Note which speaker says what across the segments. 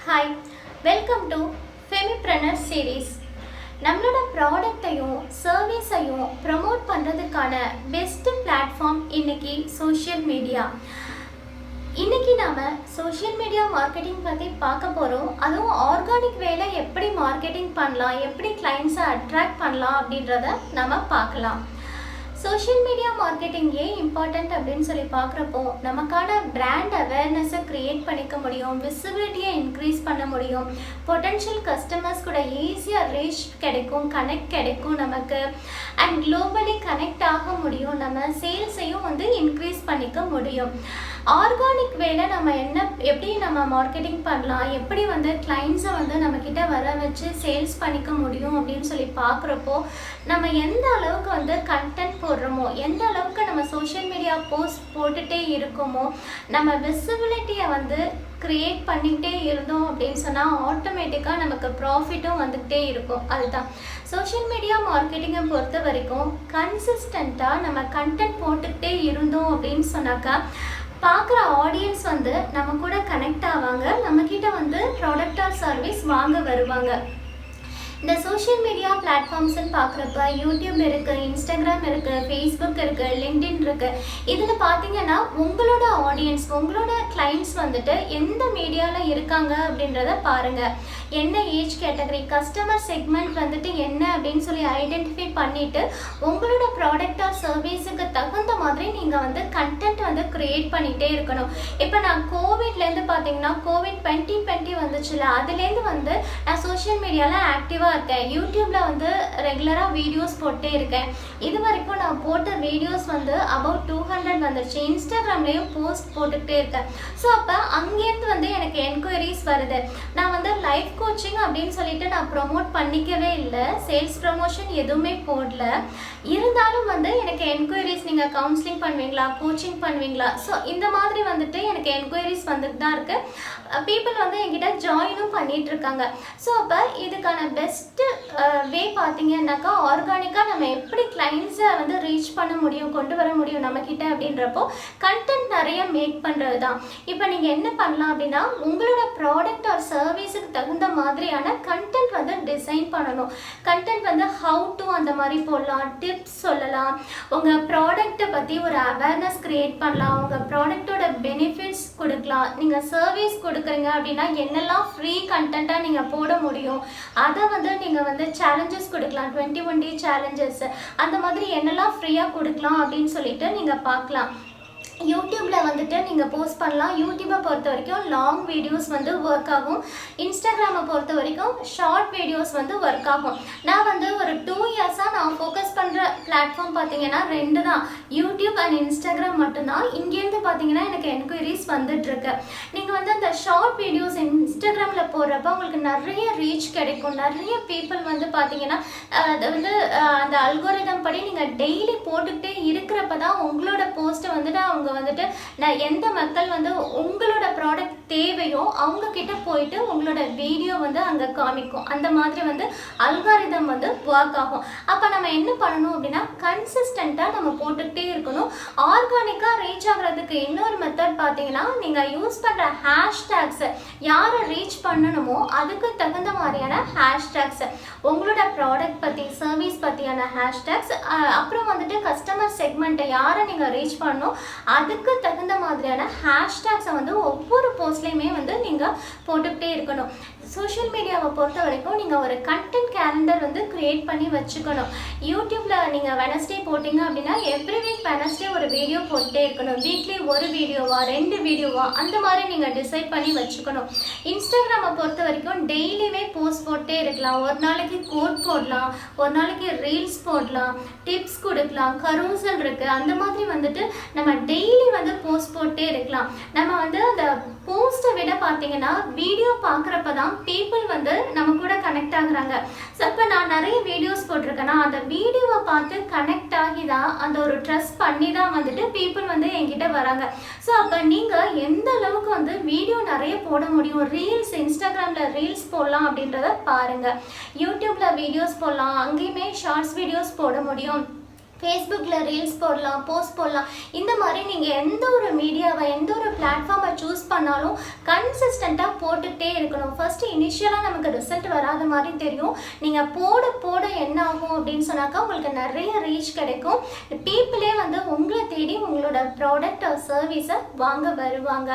Speaker 1: Hi, welcome to Femipreneur series. நம்மளோட ப்ராடக்ட்டையும் சர்வீஸையும் promote பண்ணுறதுக்கான best platform இன்னைக்கு சோஷியல் மீடியா. இன்றைக்கி நாம் சோஷியல் மீடியா மார்க்கெட்டிங் பற்றி பார்க்க போகிறோம். அதுவும் ஆர்கானிக் வேலை எப்படி மார்க்கெட்டிங் பண்ணலாம், எப்படி கிளைண்ட்ஸை அட்ராக்ட் பண்ணலாம் அப்படின்றத நம்ம பார்க்கலாம். சோஷியல் மீடியா மார்க்கெட்டிங் ஏன் இம்பார்ட்டண்ட் அப்படின்னு சொல்லி பார்க்குறப்போ நமக்கான பிராண்ட் அவேர்னஸை க்ரியேட் பண்ணிக்க முடியும், விசிபிலிட்டியை இன்க்ரீஸ் பண்ண முடியும், பொட்டென்ஷியல் கஸ்டமர்ஸ் கூட ஈஸியாக ரீச் கிடைக்கும், கனெக்ட் கிடைக்கும் நமக்கு, அண்ட் குளோபலி கனெக்ட் ஆக முடியும், நம்ம சேல்ஸையும் இன்க்ரீஸ் பண்ணிக்க முடியும். ஆர்கானிக் வேலை நம்ம எப்படி நம்ம மார்க்கெட்டிங் பண்ணலாம், எப்படி கிளைண்ட்ஸை நம்மக்கிட்ட வர வச்சு சேல்ஸ் பண்ணிக்க முடியும் அப்படின்னு சொல்லி பார்க்குறப்போ நம்ம எந்த அளவுக்கு கண்டென்ட் போடுறோமோ, எந்த அளவுக்கு நம்ம சோஷியல் மீடியா போஸ்ட் போட்டுகிட்டே இருக்கோமோ, நம்ம விசிபிலிட்டியை க்ரியேட் பண்ணிக்கிட்டே இருந்தோம் அப்படின்னு சொன்னால் ஆட்டோமேட்டிக்காக நமக்கு ப்ராஃபிட்டும் வந்துக்கிட்டே இருக்கும். அதுதான் சோஷியல் மீடியா மார்க்கெட்டிங்கை பொறுத்த வரைக்கும் கன்சிஸ்டண்ட்டாக நம்ம கண்டென்ட் போட்டுக்கிட்டே இருந்தோம் அப்படின்னு சொன்னாக்கா பார்க்குற ஆடியன்ஸ் நம்ம கூட கனெக்ட் ஆவாங்க, நம்மக்கிட்ட ப்ராடக்ட் ஆர் சர்வீஸ் வாங்க வருவாங்க. இந்த சோஷியல் மீடியா பிளாட்ஃபார்ம்ஸ்ன்னு பார்க்குறப்ப யூடியூப் இருக்குது, இன்ஸ்டாகிராம் இருக்குது, ஃபேஸ்புக் இருக்குது, லிங்க்டின் இருக்குது. இதில் பார்த்தீங்கன்னா உங்களோட ஆடியன்ஸ், உங்களோட கிளைண்ட்ஸ் எந்த மீடியாவில் இருக்காங்க அப்படின்றத பாருங்கள். என்ன ஏஜ் கேட்டகரி, கஸ்டமர் செக்மெண்ட் என்ன அப்படின்னு சொல்லி ஐடென்டிஃபை பண்ணிவிட்டு உங்களோட ப்ராடக்ட் ஆர் சர்வீஸுக்கு தகுந்த மாதிரி நீங்கள் கண்டென்ட் க்ரியேட் பண்ணிகிட்டே இருக்கணும். இப்போ நான் கோவிட்லேருந்து பார்த்தீங்கன்னா கோவிட் 2020 வந்துச்சுல, அதுலேருந்து நான் சோஷியல் மீடியாவில் ஆக்டிவாக இருக்கேன். யூடியூப்ல ரெகுலராக வீடியோஸ் போட்டே இருக்கேன். இது வரைக்கும் நான் போட்ட வீடியோஸ் அபவுட் 200 வந்துருச்சு. இன்ஸ்டாகிராம்லேயும் போஸ்ட் போட்டுக்கிட்டே இருக்கேன். ஸோ அப்போ அங்கேருந்து எனக்கு என்கொயரிஸ் வருது. நான் லைஃப் கோச்சிங் அப்படின்னு சொல்லிட்டு நான் ப்ரொமோட் பண்ணிக்கவே இல்லை, சேல்ஸ் ப்ரமோஷன் எதுவுமே போடல. இருந்தாலும் எனக்கு என்கொயரிஸ், நீங்கள் கவுன்சிலிங் பண்ணுவீங்களா, கோச்சிங் பண்ணுவீங்களா, ஸோ இந்த மாதிரி எனக்கு என்கொயரிஸ் வந்துட்டு தான் இருக்குது. பீப்புள் என்கிட்ட ஜாயினும் பண்ணிட்டு இருக்காங்க. ஸோ அப்போ இதுக்கான பெஸ்ட்டு வே பார்த்தீங்கன்னாக்கா ஆர்கானிக்காக நம்ம எப்படி கிளைண்ட்ஸை ரீச் பண்ண முடியும், கொண்டு வர முடியும் நம்மக்கிட்ட அப்படின்றப்போ கண்டென்ட் நிறைய மேக் பண்ணுறது தான். இப்போ நீங்கள் என்ன பண்ணலாம் அப்படின்னா உங்களோட ப்ராடக்ட் ஆர் சர்வீஸுக்கு தகுந்த மாதிரியான கண்டென்ட் டிசைன் பண்ணணும். கண்டென்ட் ஹவு டு அந்த மாதிரி போடலாம், டிப்ஸ் சொல்லலாம், உங்கள் ப்ராடக்ட்டை பற்றி ஒரு அவேர்னஸ் க்ரியேட் பண்ணலாம், உங்கள் ப்ராடக்டோட பெனிஃபிட்ஸ் கொடுக்கலாம். நீங்கள் சர்வீஸ் கொடுக்குறீங்க அப்படின்னா என்னெல்லாம் ஃப்ரீ கண்டென்ட்டாக நீங்கள் போட முடியும், அதை நீங்கள் சேலஞ்சஸ் கொடுக்கலாம், 21 day சேலஞ்சஸ், அந்த மாதிரி என்னெல்லாம் ஃப்ரீயாக கொடுக்கலாம் அப்படின்னு சொல்லிட்டு நீங்கள் பார்க்கலாம். யூடியூப்பில் நீங்கள் போஸ்ட் பண்ணலாம். யூடியூப்பை பொறுத்த வரைக்கும் லாங் வீடியோஸ் ஒர்க் ஆகும். இன்ஸ்டாகிராமை பொறுத்த வரைக்கும் ஷார்ட் வீடியோஸ் ஒர்க் ஆகும். நான் ஒரு 2 இயர்ஸாக நான் ஃபோக்கஸ் பண்ணுற பிளாட்ஃபார்ம் பார்த்தீங்கன்னா 2 தான், யூடியூப் அண்ட் இன்ஸ்டாகிராம் மட்டும்தான். இங்கேருந்து பார்த்தீங்கன்னா எனக்கு என்கொயரிஸ் வந்துட்டுருக்கு. நீங்கள் அந்த ஷார்ட் வீடியோஸ் இன்ஸ்டாகிராமில் போடுறப்ப உங்களுக்கு நிறைய ரீச் கிடைக்கும். நிறைய பீப்புள் பார்த்தீங்கன்னா அது அந்த அல்கோரிதம் படி நீங்கள் டெய்லி போட்டுக்கிட்டே இருக்கிறப்ப தான் உங்களோட போஸ்ட்டை அவங்க நான் எந்த மக்கள் உங்களோட ப்ராடக்ட் தேவையோ அவங்க கிட்ட போயிட்டு உங்களோட வீடியோ அங்கே காமிக்கும். அந்த மாதிரி அல்காரிதம் ஒர்க் ஆகும். அப்போ நம்ம என்ன பண்ணணும் அப்படின்னா கன்சிஸ்டண்ட்டாக நம்ம போட்டுக்கிட்டே இருக்கணும். ஆர்கானிக்காக ரீச் ஆகிறதுக்கு இன்னொரு மெத்தட் பார்த்தீங்கன்னா நீங்கள் யூஸ் பண்ணுற ஹேஷ்டேக்ஸ், யாரை ரீச் பண்ணணுமோ அதுக்கு தகுந்த மாதிரியான ஹேஷ்டேக்ஸ், உங்களோட ப்ராடக்ட் பற்றி சர்வீஸ் பற்றியான ஹேஷ்டேக்ஸ், அப்புறம் கஸ்டமர் செக்மெண்ட்டை யாரை நீங்கள் ரீச் பண்ணணும் அதுக்கு தகுந்த மாதிரியான ஹேஷ்டேக்ஸை ஒவ்வொரு போஸ்ட்லேயுமே நீங்கள் போட்டுக்கிட்டே இருக்கணும். சோஷியல் மீடியாவை பொறுத்த வரைக்கும் நீங்கள் ஒரு கண்டென்ட் கேலண்டர் க்ரியேட் பண்ணி வச்சுக்கணும். யூடியூப்பில் நீங்கள் வெனஸ்டே போட்டிங்க அப்படின்னா எவ்ரி வீக் வெனஸ்டே ஒரு வீடியோ போட்டுட்டே இருக்கணும். வீக்லி ஒரு வீடியோவா 2 வீடியோவா அந்த மாதிரி நீங்கள் டிசைட் பண்ணி வச்சுக்கணும். இன்ஸ்டாகிராமை பொறுத்த வரைக்கும் டெய்லியுமே போஸ்ட் போட்டே இருக்கலாம். ஒரு நாளைக்கு கோட் போடலாம், ஒரு நாளைக்கு ரீல்ஸ் போடலாம், டிப்ஸ் கொடுக்கலாம், கரூசல் இருக்குது. அந்த மாதிரி நம்ம டெய்லி போஸ்ட் போட்டே இருக்கலாம். நம்ம அந்த போஸ்ட்டை விட பார்த்தீங்கன்னா வீடியோ பார்க்குறப்ப தான் பீப்புள் நம்ம கூட கனெக்ட் ஆகுறாங்க. ஸோ இப்போ நான் நிறைய வீடியோஸ் போட்டிருக்கேன்னா அந்த வீடியோவை பார்த்து கனெக்ட் ஆகி தான் அந்த ஒரு ட்ரஸ்ட் பண்ணி தான் பீப்புள் என்கிட்ட வராங்க. ஸோ அப்போ நீங்கள் எந்த அளவுக்கு வீடியோ நிறைய போட முடியும், ரீல்ஸ் இன்ஸ்டாகிராமில் ரீல்ஸ் போடலாம் அப்படின்றத பாருங்கள். யூடியூப்பில் வீடியோஸ் போடலாம், அங்கேயுமே ஷார்ட்ஸ் வீடியோஸ் போட முடியும். ஃபேஸ்புக்கில் ரீல்ஸ் போடலாம், போஸ்ட் போடலாம். இந்த மாதிரி நீங்கள் எந்த ஒரு மீடியாவை, எந்த ஒரு பிளாட்ஃபார்மை சூஸ் பண்ணாலும் கன்சிஸ்டண்ட்டாக போட்டுகிட்டே இருக்கணும். ஃபஸ்ட்டு இனிஷியலாக நமக்கு ரிசல்ட் வராத மாதிரி தெரியும். நீங்கள் போட போட என்ன ஆகும் அப்படின்னு சொன்னாக்கா உங்களுக்கு நிறைய ரீச் கிடைக்கும். பீப்புளே வந்து உங்களை தேடி உங்களோட ப்ராடக்ட் சர்வீஸை வாங்க வருவாங்க.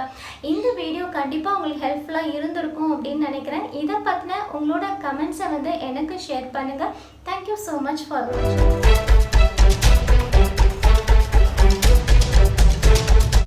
Speaker 1: இந்த வீடியோ கண்டிப்பாக உங்களுக்கு ஹெல்ப்ஃபுல்லாக இருந்திருக்கும் அப்படின்னு நினைக்கிறேன். இதை பற்றின உங்களோட கமெண்ட்ஸை வந்து எனக்கு ஷேர் பண்ணுங்கள். தேங்க்யூ ஸோ மச் ஃபார் வாட்சிங்.